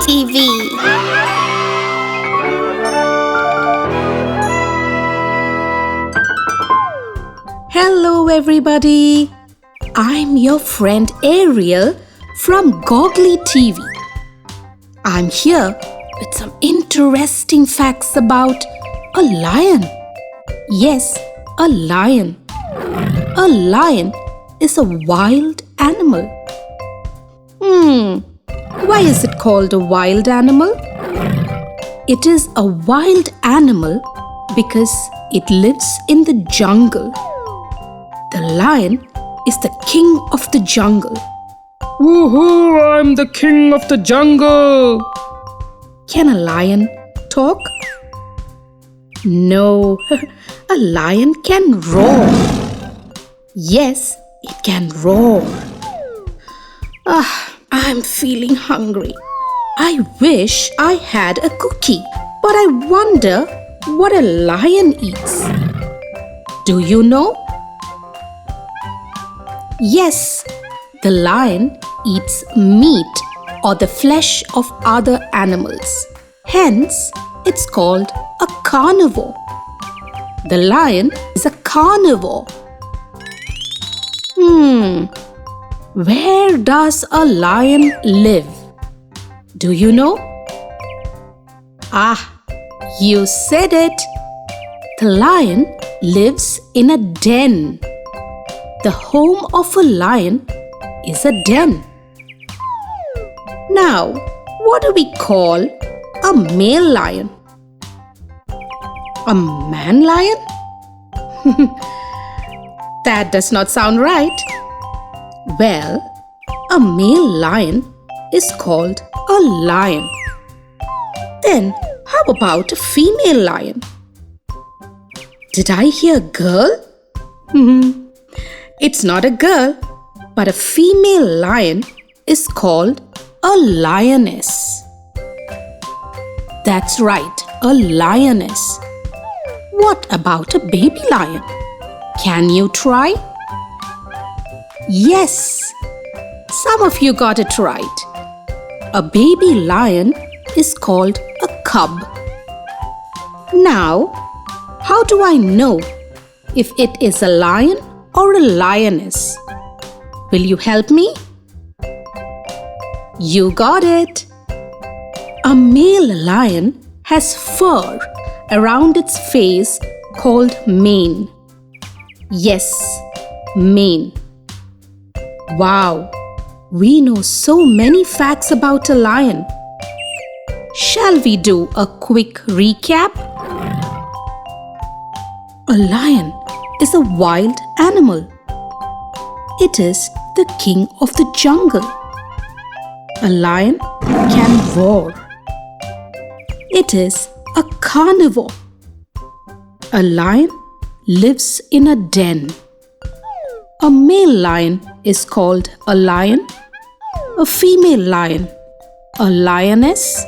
TV. Hello everybody, I'm your friend Ariel from Goggly TV. I'm here with some interesting facts about a lion. Yes, a lion. A lion is a wild animal. Why is it called a wild animal? It is a wild animal because it lives in the jungle. The lion is the king of the jungle. Woohoo! I'm the king of the jungle! Can a lion talk? No, a lion can roar. Yes, it can roar. I'm feeling hungry. I wish I had a cookie, but I wonder what a lion eats. Do you know? Yes, the lion eats meat or the flesh of other animals. Hence, it's called a carnivore. The lion is a carnivore. Where does a lion live? Do you know? You said it. The lion lives in a den. The home of a lion is a den. Now, what do we call a male lion? A man lion? That does not sound right. Well, a male lion is called a lion. Then, how about a female lion? Did I hear girl? It's not a girl, but a female lion is called a lioness. That's right, a lioness. What about a baby lion? Can you try? Yes, some of you got it right. A baby lion is called a cub. Now, how do I know if it is a lion or a lioness? Will you help me? You got it. A male lion has fur around its face called mane. Yes, mane. Wow, we know so many facts about a lion. Shall we do a quick recap? A lion is a wild animal. It is the king of the jungle. A lion can roar. It is a carnivore. A lion lives in a den. A male lion is called a lion, a female lion, a lioness,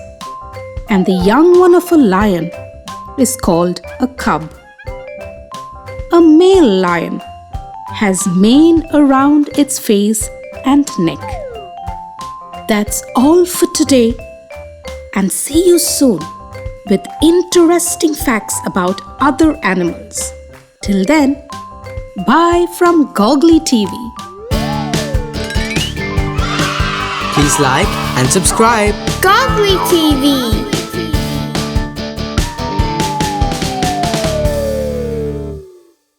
and the young one of a lion is called a cub. A male lion has mane around its face and neck. That's all for today, and see you soon with interesting facts about other animals. Till then, bye from Goggly TV. Please like and subscribe. Goggly TV.